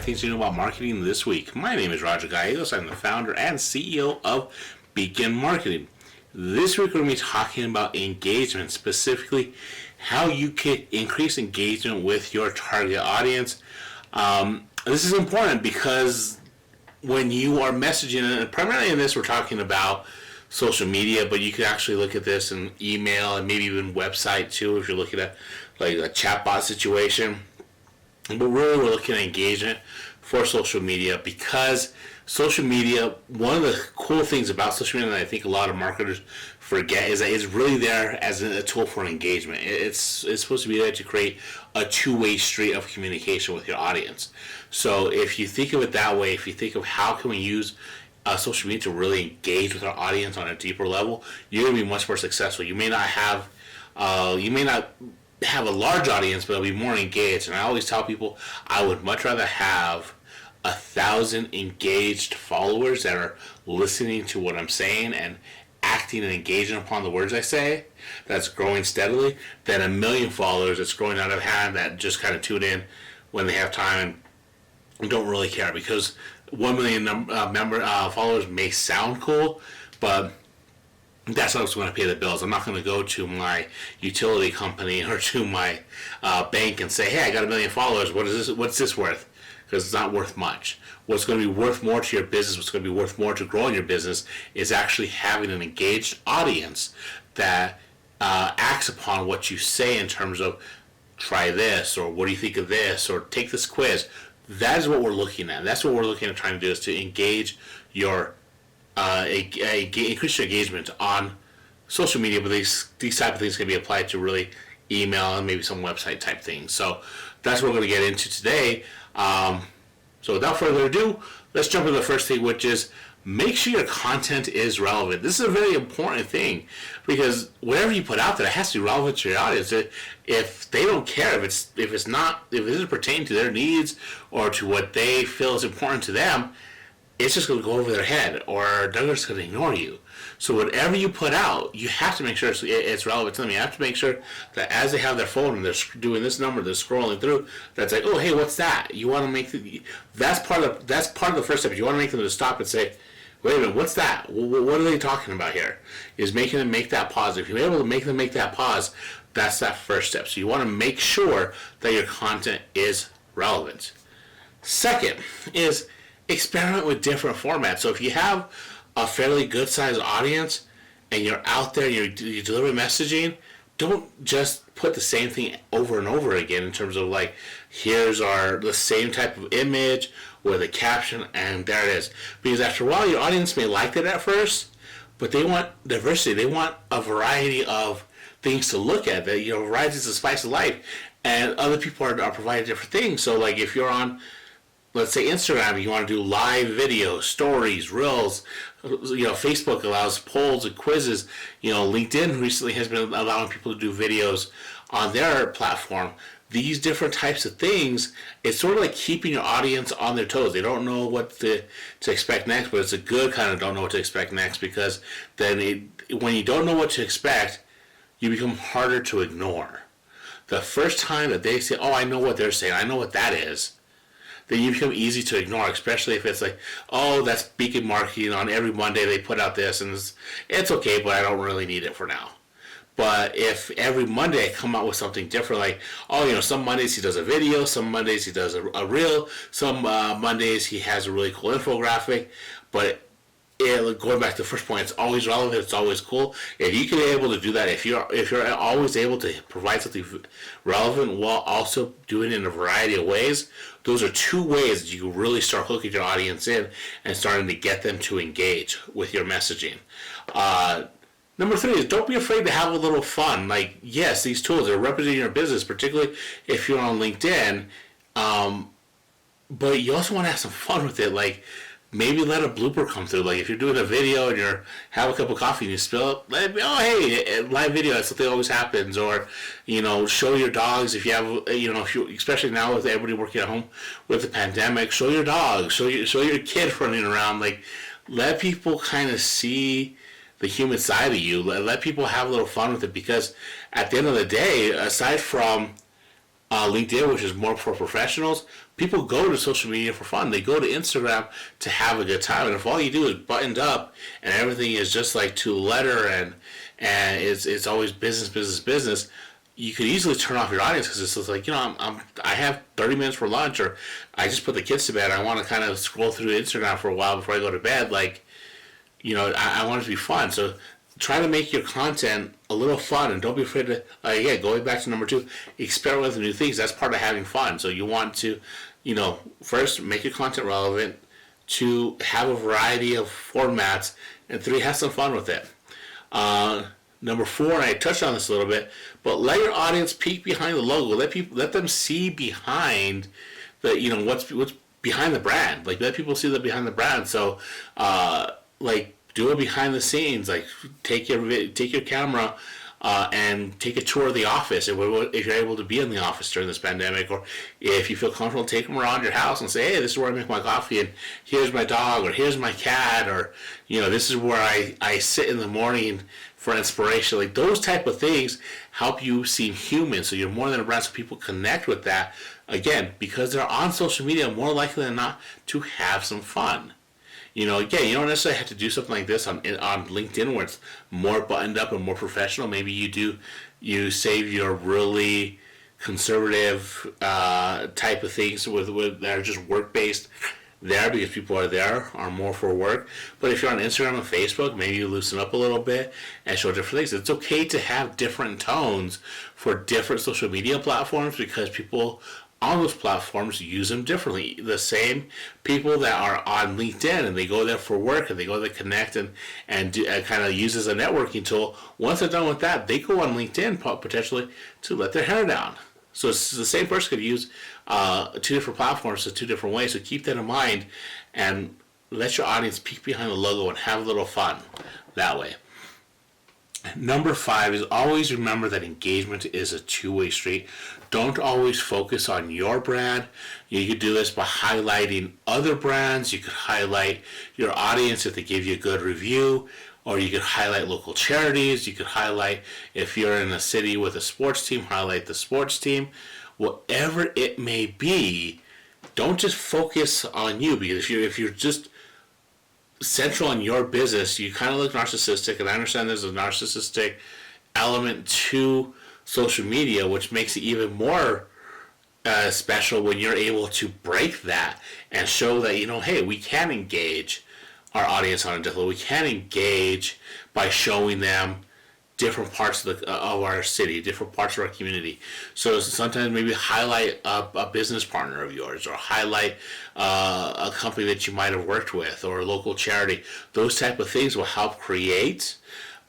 things you know about marketing this week. My name is Roger Gallegos. I'm the founder and CEO of Beacon Marketing. This week we're going to be talking about engagement, specifically how you can increase engagement with your target audience. This is important because when you are messaging, and primarily in this we're talking about social media, but you can actually look at this in email and maybe even website too if you're looking at like a chatbot situation. But really we're looking at engagement for social media, because social media, one of the cool things about social media that I think a lot of marketers forget is that it's really there as a tool for engagement. It's supposed to be there to create a two-way street of communication with your audience. So if you think of it that way, if you think of how can we use social media to really engage with our audience on a deeper level, you're going to be much more successful. You may not have a large audience, but it'll be more engaged. And I always tell people I would much rather have 1,000 engaged followers that are listening to what I'm saying and acting and engaging upon the words I say, that's growing steadily, than 1 million followers that's growing out of hand that just kind of tune in when they have time and don't really care. Because 1 million followers may sound cool, but that's not what's going to pay the bills. I'm not going to go to my utility company or to my bank and say, hey, I got 1 million followers. What's this worth? Because it's not worth much. What's going to be worth more to your business, what's going to be worth more to growing your business, is actually having an engaged audience that acts upon what you say in terms of try this, or what do you think of this, or take this quiz. That is what we're looking at. That's what we're looking at trying to do, is to engage your increase your engagement on social media, but these type of things can be applied to really email and maybe some website type things. So that's what we're going to get into today. So without further ado, let's jump into the first thing, which is make sure your content is relevant. This is a very important thing, because whatever you put out there, it has to be relevant to your audience. If they don't care, if it doesn't pertain to their needs or to what they feel is important to them, it's just going to go over their head, or they're just going to ignore you. So whatever you put out, you have to make sure it's relevant to them. You have to make sure that as they have their phone and they're doing this number, they're scrolling through, that's like, oh, hey, what's that? You want to make that's part of the first step. You want to make them to stop and say, wait a minute, what's that? What are they talking about here? Is making them make that pause. If you're able to make them make that pause, that's that first step. So you want to make sure that your content is relevant. Second is experiment with different formats. So if you have a fairly good sized audience and you're out there, you deliver messaging, don't just put the same thing over and over again in terms of like, here's the same type of image with a caption and there it is. Because after a while your audience may like it at first, but they want diversity. They want a variety of things to look at. That, variety is the spice of life, and other people are providing different things. So like if you're on, let's say, Instagram, you want to do live videos, stories, reels. Facebook allows polls and quizzes. LinkedIn recently has been allowing people to do videos on their platform. These different types of things, it's sort of like keeping your audience on their toes. They don't know what to expect next, but it's a good kind of don't know what to expect next, because then when you don't know what to expect, you become harder to ignore. The first time that they say, oh, I know what they're saying, I know what that is, then you become easy to ignore, especially if it's like, oh, that's Beacon Marketing, on every Monday they put out this, and it's okay, but I don't really need it for now. But if every Monday I come out with something different, like, oh, some Mondays he does a video, some Mondays he does a reel, some Mondays he has a really cool infographic, but going back to the first point, it's always relevant, it's always cool. If you can be able to do that, if you're always able to provide something relevant while also doing it in a variety of ways, those are two ways that you can really start hooking your audience in and starting to get them to engage with your messaging. Number 3 is don't be afraid to have a little fun. Like, yes, these tools are representing your business, particularly if you're on LinkedIn, but you also want to have some fun with it. Like, maybe let a blooper come through. Like if you're doing a video and you're have a cup of coffee and you spill it, let it be, oh hey, live video, that's something that always happens. Or show your dogs if you have if you, especially now with everybody working at home with the pandemic, show your dog, show your kid running around. Like, let people kind of see the human side of you. Let people have a little fun with it, because at the end of the day, aside from LinkedIn, which is more for professionals, people go to social media for fun. They go to Instagram to have a good time. And if all you do is buttoned up and everything is just like to the letter and it's always business, you could easily turn off your audience because it's just like, I have 30 minutes for lunch, or I just put the kids to bed. I want to kind of scroll through Instagram for a while before I go to bed. Like, I want it to be fun. So try to make your content a little fun, and don't be afraid to, again, going back to number 2, experiment with new things. That's part of having fun. So you want to, first, make your content relevant, 2, have a variety of formats, and 3, have some fun with it. Number 4, and I touched on this a little bit, but let your audience peek behind the logo. Let them see behind the, what's behind the brand. Like, let people see the behind the brand. So, do it behind the scenes. Like, take your camera and take a tour of the office if you're able to be in the office during this pandemic, or if you feel comfortable, take them around your house and say, hey, this is where I make my coffee, and here's my dog, or here's my cat, or this is where I sit in the morning for inspiration. Like, those type of things help you seem human, so you're more than a brand, so people connect with that, again, because they're on social media more likely than not to have some fun. Again, you don't necessarily have to do something like this on LinkedIn where it's more buttoned up and more professional. Maybe you save your really conservative type of things with that are just work-based there, because people are more for work. But if you're on Instagram and Facebook, maybe you loosen up a little bit and show different things. It's okay to have different tones for different social media platforms, because people on those platforms use them differently. The same people that are on LinkedIn and they go there for work and they go there to connect and kind of use as a networking tool. Once they're done with that, they go on LinkedIn potentially to let their hair down. So it's the same person could use 2 different platforms in 2 different ways. So keep that in mind and let your audience peek behind the logo and have a little fun that way. Number 5 is always remember that engagement is a 2-way street. Don't always focus on your brand. You could do this by highlighting other brands. You could highlight your audience if they give you a good review, or you could highlight local charities. You could highlight, if you're in a city with a sports team, highlight the sports team. Whatever it may be, don't just focus on you, because if you're just central in your business, you kind of look narcissistic, and I understand there's a narcissistic element to social media, which makes it even more special when you're able to break that and show that, hey, we can engage our audience on a different level. We can engage by showing them different parts of our city, different parts of our community. So sometimes maybe highlight a business partner of yours, or highlight a company that you might have worked with, or a local charity. Those type of things will help create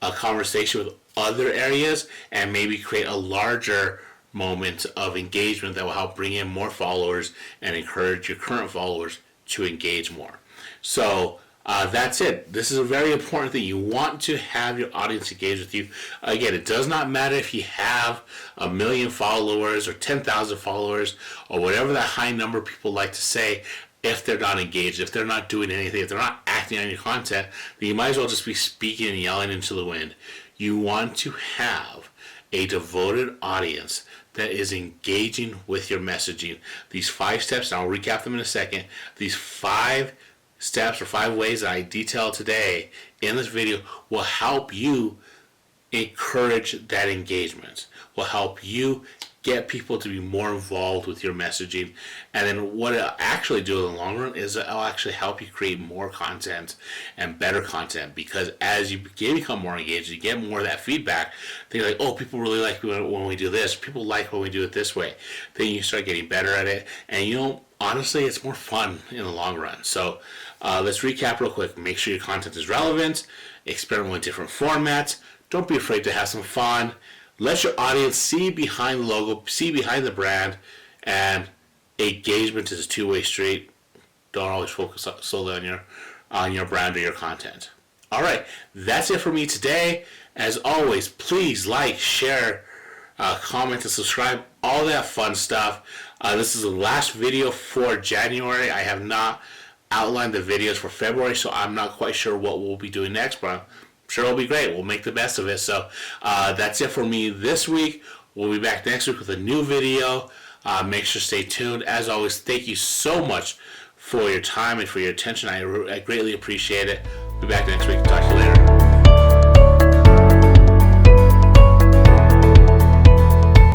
a conversation with other areas and maybe create a larger moment of engagement that will help bring in more followers and encourage your current followers to engage more. So that's it. This is a very important thing. You want to have your audience engage with you. Again, it does not matter if you have 1 million followers or 10,000 followers or whatever that high number people like to say. If they're not engaged, if they're not doing anything, if they're not acting on your content, then you might as well just be speaking and yelling into the wind. You want to have a devoted audience that is engaging with your messaging. These 5 steps, and I'll recap them in a second. These 5 steps or 5 ways that I detailed today in this video will help you encourage that engagement, will help you get people to be more involved with your messaging. And then what it'll actually do in the long run is it'll actually help you create more content and better content, because as you become more engaged, you get more of that feedback. They're like, oh, people really like when we do this. People like when we do it this way. Then you start getting better at it. And honestly, it's more fun in the long run. So let's recap real quick. Make sure your content is relevant. Experiment with different formats. Don't be afraid to have some fun. Let your audience see behind the logo, see behind the brand, and engagement is a 2-way street. Don't always focus solely on your brand or your content. All right, that's it for me today. As always, please like, share, comment, and subscribe. All that fun stuff. This is the last video for January. I have not outlined the videos for February, so I'm not quite sure what we'll be doing next, but I'm sure it'll be great. We'll make the best of it. So that's it for me this week. We'll be back next week with a new video. Make sure to stay tuned. As always, thank you so much for your time and for your attention. I greatly appreciate it. Be back next week. Talk to you later.